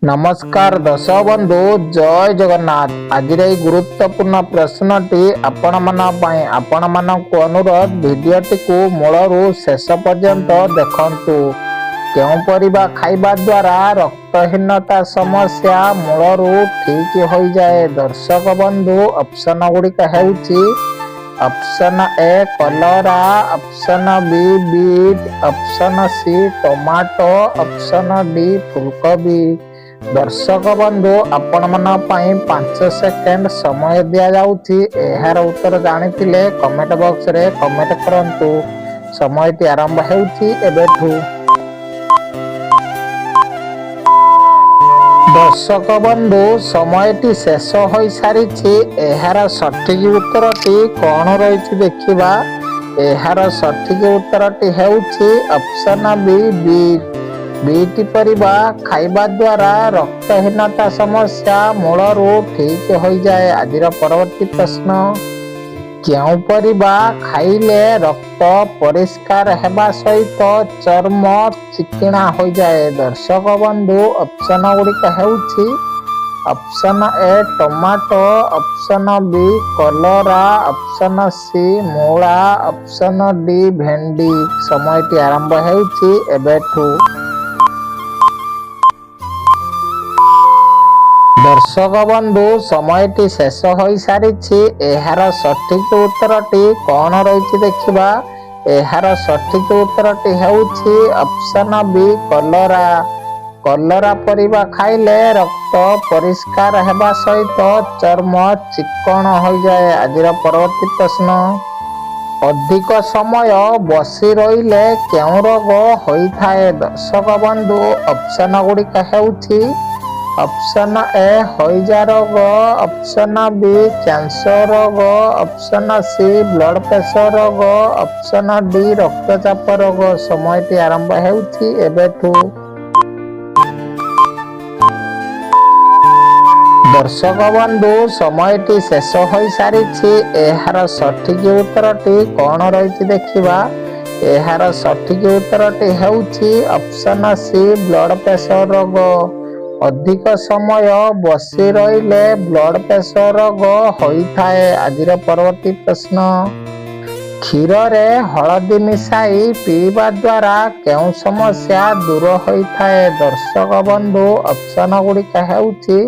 नमस्कार दर्शक बंधु जय जगन्नाथ। आज गुरुत्वपूर्ण प्रश्नटी आपण मानक अनुरोध भिडियोटी को मूलरू शेष पर्यंत देखंतु। केउं परिबा खाइबा द्वारा रक्तहीनता समस्या मूलरू ठीक हो जाए। दर्शक बंधु ऑप्शन गुड़िक हेउची ऑप्शन ए कलरा, option B beet, option C tomato, option D फूलकोबी। दर्शक बंधु आपण मन 5 सेकेंड समय दिया जाउची। एहार उत्तर जानिथिले कमेंट बॉक्स रे कमेंट करंतु। समयटी आरंभ हेउची एबेठू। दर्शक बंधु समयटी शेष हो सारी। एहार सठिक उत्तरटी कौन रही देखिबा। एहार सठिक उत्तरटी हेउची ऑप्शन बी बीट। बीट परिबा खाइबा द्वारा रक्तहीनता समस्या मूलरू ठीक हो जाए। आज परवर्ती प्रश्न, क्यों परिबा खाइले रक्त परिष्कार हेबा सहित चर्म चिकणा हो जाए। दर्शक बंधु ऑप्शन गुड़िक हेउची option A tomato, option B कलरा, ऑप्शन सी मूला, ऑप्शन डी भेंडी। समयटी आरंभ हेउची एबेठू। दर्शक बंधु समयटी शेष हो सारी। एहार सठिक उत्तरटी कौन रही देखिबा। एहार सठिक उत्तरटी हेउची ऑप्शन बी कलरा। कलरा परिबा खाइले रक्त परिष्कार हेबा सहित चर्म चिकण हो जाए। आज परवर्ती प्रश्न, अधिक समय बसी रहिले केउं रोग होइथाए। दर्शक बंधु ऑप्शन गुड़िक हेउची ऑप्शन ए हईजा रोग, ऑप्शन बी कैंसर रोग, ऑप्शन सी ब्लड प्रेशर रोग, ऑप्शन डी रक्तचाप रोग। समयटी आरंभ हेउची एबेठू। दर्शक बंधु समयटी शेष हो सारी। एहार सठिक उत्तरटी कौन रही देखिबा। एहार सठिक उत्तरटी हेउची ऑप्शन सी ब्लड प्रेशर रोग। अधिक समय बसी रहिले ब्लड प्रेशर रोग होइथाए। आज परवर्ती प्रश्न, क्षीर रे हळदी मिसाई पीवा द्वारा केउं समस्या दूर होइथाए। दर्शक बंधु ऑप्शन गुड़िक हेउची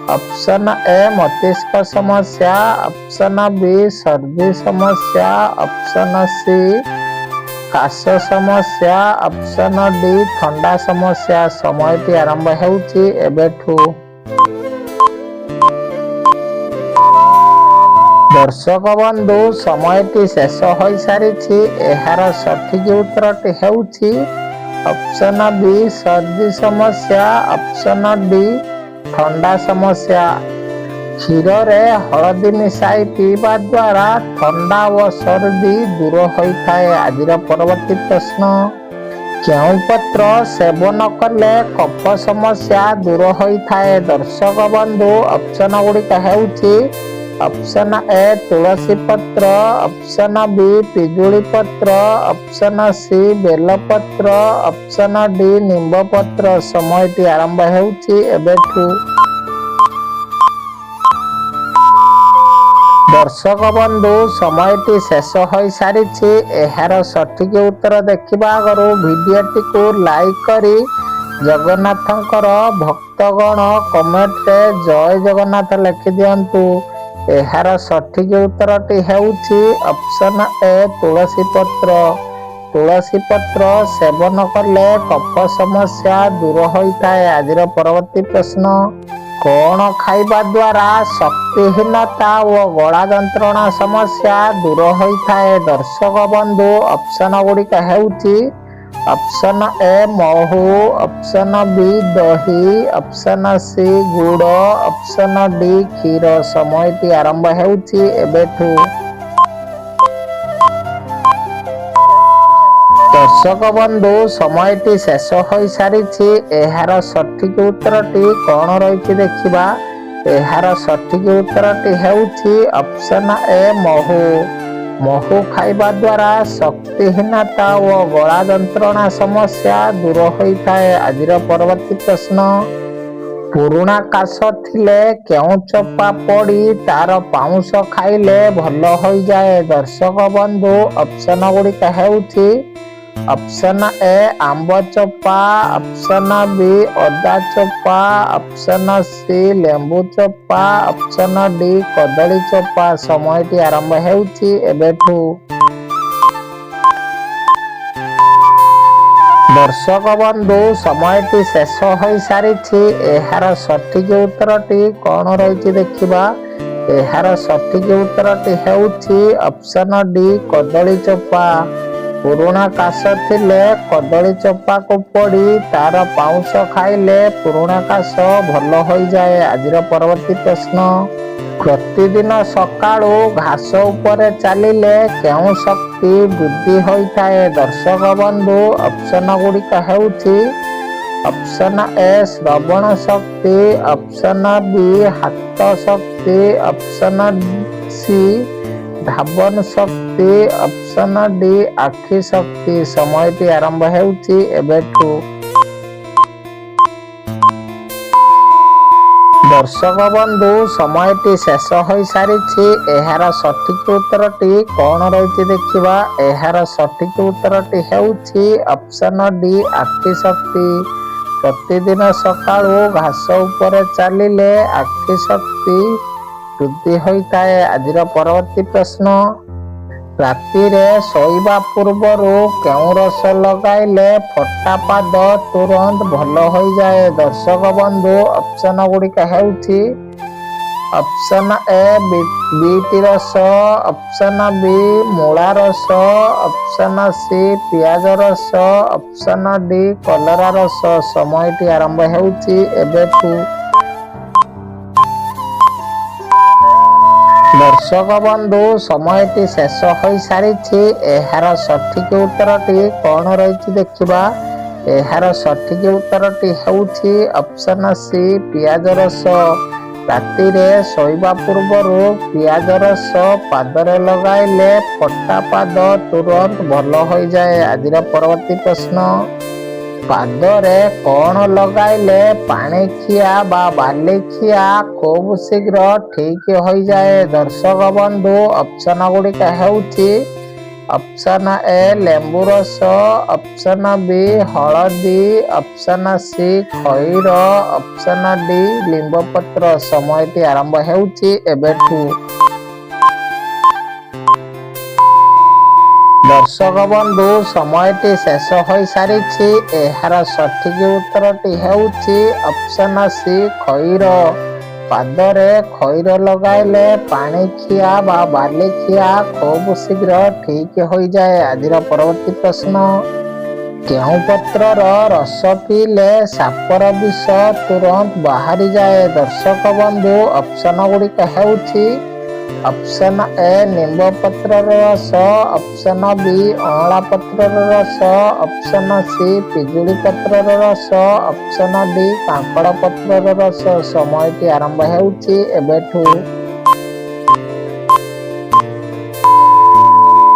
ऑप्शन ए मस्तिष्क समस्या, ऑप्शन बी सर्दी समस्या, ऑप्शन सी काश समस्या, ऑप्शन डी ठंडा समस्या। समयटी आरंभ हेउची एबेठू। दर्शक बंधु समयटी शेष हो सारी। एहार सठिक उत्तरटी हेउची ऑप्शन बी सर्दी समस्या, ऑप्शन डी ठंडा समस्या। क्षीर रे हळदी मिसाई पीवा द्वारा ठंडा व सर्दी दूर होइथाए। आज परवर्ती प्रश्न, केउं पत्र सेवन कले कफ समस्या दूर होइथाए। दर्शक बंधु ऑप्शन गुड़िक हेउची ऑप्शन ए तुलसी पत्र, ऑप्शन बी पिजुली पत्र, ऑप्शन सी बेल पत्र, ऑप्शन डी निंब पत्र। समयटी आरंभ हेउची एबेठू। दर्शक बंधु समयटी शेष हो सारी। एहार सठिक उत्तर देखिबा आगरू भिडियोटी को लाइक करी जगन्नाथंकर भक्तगण कमेंट रे जय जगन्नाथ लिखि दियंतु। एहार सठिक उत्तरटी हेउची ऑप्शन ए तुलसी पत्र। तुलसी पत्र सेवन कले कफ समस्या दूर होइथाए। आज परवर्ती प्रश्न, कौन खाइबा द्वारा शक्तिहीनता व गला जंत्रणा समस्या दूर होइथाए। दर्शक बंधु ऑप्शन गुड़िक हेउची ऑप्शन ए महू, ऑप्शन बी दही, ऑप्शन सी गुड़, ऑप्शन डी क्षीर। समयटी आरंभ हेउची एबेठू। दर्शक बंधु समयटी शेष हो सारी। एहार सठिक उत्तरटी कौन रही देखिबा। एहार सठिक उत्तरटी हेउची ऑप्शन ए महू। महू खाइबा द्वारा शक्तिहीनता व गला जंत्रणा समस्या दूर होइथाए। आज परवर्ती प्रश्न, ପୁରୁଣା କାଶ ଥିଲେ କେଉଁ ଚୋପା ପୋଡ଼ି ତାର ପାଉଁଶ ଖାଇଲେ ଭଲ ହୋଇଯାଏ? ଦର୍ଶକ ବନ୍ଧୁ, ଅପସନ ଗୁଡ଼ିକ ହେଉଛି ଅପସନ ଏ ଆମ୍ବ ଚୋପା, ଅପସନ ବି ଅଦା ଚୋପା, ଅପସନ ସି ଲେମ୍ବୁ ଚୋପା, ଅପସନ ଡି କଦଳୀ ଚୋପା। ସମୟଟି ଆରମ୍ଭ ହେଉଛି ଏବେଠୁ। ଦର୍ଶକ ବନ୍ଧୁ, ସମୟଟି ଶେଷ ହୋଇସାରିଛି। ଏହାର ସଠିକ ଉତ୍ତରଟି କଣ ରହିଛି ଦେଖିବା। ଏହାର ସଠିକ ଉତ୍ତରଟି ହେଉଛି ଅପସନ ଡି କଦଳୀ ଚୋପା। ପୁରୁଣା କାଶ ଥିଲେ କଦଳୀ ଚୋପାକୁ ପୋଡ଼ି ତାର ପାଉଁଶ ଖାଇଲେ ପୁରୁଣା କାଶ ଭଲ ହୋଇଯାଏ। ଆଜିର ପରବର୍ତ୍ତୀ ପ୍ରଶ୍ନ। ପ୍ରତିଦିନ ସକାଳୁ ଘାସ ଉପରେ ଚାଲିଲେ କେଉଁ ଶକ୍ତି ବୃଦ୍ଧି ହୋଇଥାଏ? ଦର୍ଶକ ବନ୍ଧୁ, ଅପସନ ଗୁଡ଼ିକ ହେଉଛି ଅପସନ ଏ ଶ୍ରବଣ ଶକ୍ତି, ଅପସନ ବି ହାତ ଶକ୍ତି, ଅପସନ ସି ଧାବନ ଶକ୍ତି, ଅପସନ ଡି ଆଖି ଶକ୍ତି। ସମୟଟି ଆରମ୍ଭ ହେଉଛି ଏବେଠୁ। ଦର୍ଶକ ବନ୍ଧୁ, ସମୟଟି ଶେଷ ହୋଇସାରିଛି। ଏହାର ସଠିକ ଉତ୍ତରଟି କଣ ରହିଛି ଦେଖିବା। ଏହାର ସଠିକ ଉତ୍ତରଟି ହେଉଛି ଅପସନ ଡି ଆଖି ଶକ୍ତି। ପ୍ରତିଦିନ ସକାଳୁ ଘାସ ଉପରେ ଚାଲିଲେ ଆଖି ଶକ୍ତି ବୃଦ୍ଧି ହୋଇଥାଏ। ଆଜିର ପରବର୍ତ୍ତୀ ପ୍ରଶ୍ନ। ରାତିରେ ଶୋଇବା ପୂର୍ବରୁ କେଉଁ ରସ ଲଗାଇଲେ ଫଟା ପାଦ ତୁରନ୍ତ ଭଲ ହୋଇଯାଏ? ଦର୍ଶକ ବନ୍ଧୁ, ଅପସନ ଗୁଡ଼ିକ ହେଉଛି ଅପସନ ଏ ବିଟ୍ ରସ, ଅପସନ ବି ମୂଳା ରସ, ଅପସନ ସି ପିଆଜ ରସ, ଅପସନ ଡି କଲରା ରସ। ସମୟଟି ଆରମ୍ଭ ହେଉଛି ଏବେଠୁ। ଦର୍ଶକ ବନ୍ଧୁ, ସମୟଟି ଶେଷ ହୋଇସାରିଛି। ଏହାର ସଠିକ ଉତ୍ତରଟି କଣ ରହିଛି ଦେଖିବା। ଏହାର ସଠିକ ଉତ୍ତରଟି ହେଉଛି ଅପସନ ସି ପିଆଜ ରସ। ରାତିରେ ଶୋଇବା ପୂର୍ବରୁ ପିଆଜ ରସ ପାଦରେ ଲଗାଇଲେ ଫଟା ପାଦ ତୁରନ୍ତ ଭଲ ହୋଇଯାଏ। ଆଜିର ପରବର୍ତ୍ତୀ ପ୍ରଶ୍ନ। ପାଦରେ କଣ ଲଗାଇଲେ ପାଣିଖିଆ ବା ବାଲିଖିଆ ଖୁବ୍ ଶୀଘ୍ର ଠିକ୍ ହୋଇଯାଏ? ଦର୍ଶକ ବନ୍ଧୁ, ଅପସନ ଗୁଡ଼ିକ ହେଉଛି ଅପସନ ଏ ଲେମ୍ବୁ ରସ, ଅପସନ ବି ହଳଦୀ, ଅପସନ ସି ଖଇର, ଅପସନ ଡି ଲିମ୍ବ ପତ୍ର। ସମୟଟି ଆରମ୍ଭ ହେଉଛି ଏବେଠୁ। ଦର୍ଶକ ବନ୍ଧୁ, ସମୟଟି ଶେଷ ହୋଇସାରିଛି। ଏହାର ସଠିକ ଉତ୍ତରଟି ହେଉଛି ଅପସନ ସି ଖଇର। ପାଦରେ ଖଇର ଲଗାଇଲେ ପାଣିଖିଆ ବା ବାଲିଖିଆ ଖୁବ୍ ଶୀଘ୍ର ଠିକ୍ ହୋଇଯାଏ। ଆଜିର ପରବର୍ତ୍ତୀ ପ୍ରଶ୍ନ। କେଉଁ ପତ୍ରର ରସ ପିଇଲେ ସାପର ବିଷ ତୁରନ୍ତ ବାହାରିଯାଏ? ଦର୍ଶକ ବନ୍ଧୁ, ଅପସନ ଗୁଡ଼ିକ ହେଉଛି ଅପସନ ଏ ନିମ୍ବ ପତ୍ରର ରସ, ଅପସନ ବି ଅଁଳା ପତ୍ରର ରସ, ଅପସନ ସି ପିଜୁଳି ପତ୍ରର ରସ, ଅପସନ ଡି କାଙ୍କଡ଼ ପତ୍ରର ରସ। ସମୟଟି ଆରମ୍ଭ ହେଉଛି ଏବେଠୁ।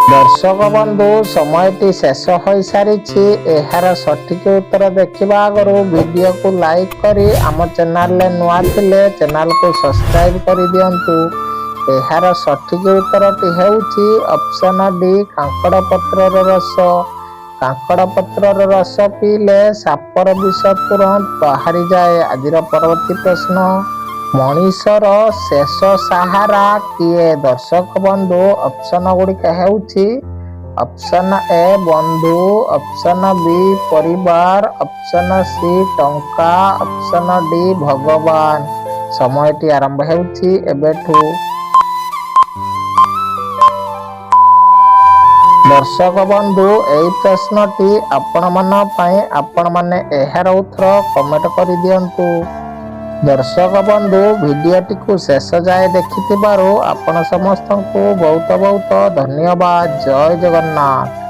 ଦର୍ଶକ ବନ୍ଧୁ, ସମୟଟି ଶେଷ ହୋଇସାରିଛି। ଏହାର ସଠିକ ଉତ୍ତର ଦେଖିବା ଆଗରୁ ଭିଡ଼ିଓକୁ ଲାଇକ୍ କରି ଆମ ଚ୍ୟାନେଲରେ ନୂଆ ଥିଲେ ଚ୍ୟାନେଲକୁ ସବସ୍କ୍ରାଇବ୍ କରିଦିଅନ୍ତୁ। ଏହାର ସଠିକ ଉତ୍ତରଟି ହେଉଛି ଅପସନ ଡି କାଙ୍କଡ଼ ପତ୍ରର ରସ। କାଙ୍କଡ଼ ପତ୍ରର ରସ ପିଇଲେ ସାପର ବିଷ ତୁରନ୍ତ ବାହାରିଯାଏ। ଆଜିର ପରବର୍ତ୍ତୀ ପ୍ରଶ୍ନ। ମଣିଷର ଶେଷ ସାହାରା କିଏ? ଦର୍ଶକ ବନ୍ଧୁ, ଅପସନ ଗୁଡ଼ିକ ହେଉଛି ଅପସନ ଏ ବନ୍ଧୁ, ଅପସନ ବି ପରିବାର, ଅପସନ ସି ଟଙ୍କା, ଅପସନ ଡି ଭଗବାନ। ସମୟଟି ଆରମ୍ଭ ହେଉଛି ଏବେଠୁ। ଦର୍ଶକ ବନ୍ଧୁ, ଏହି ପ୍ରଶ୍ନଟି ଆପଣମାନଙ୍କ ପାଇଁ। ଆପଣମାନେ ଏହାର ଉତ୍ତର କମେଣ୍ଟ କରିଦିଅନ୍ତୁ। ଦର୍ଶକ ବନ୍ଧୁ, ଭିଡ଼ିଓଟିକୁ ଶେଷ ଯାଏ ଦେଖିଥିବାରୁ ଆପଣ ସମସ୍ତଙ୍କୁ ବହୁତ ବହୁତ ଧନ୍ୟବାଦ। ଜୟ ଜଗନ୍ନାଥ।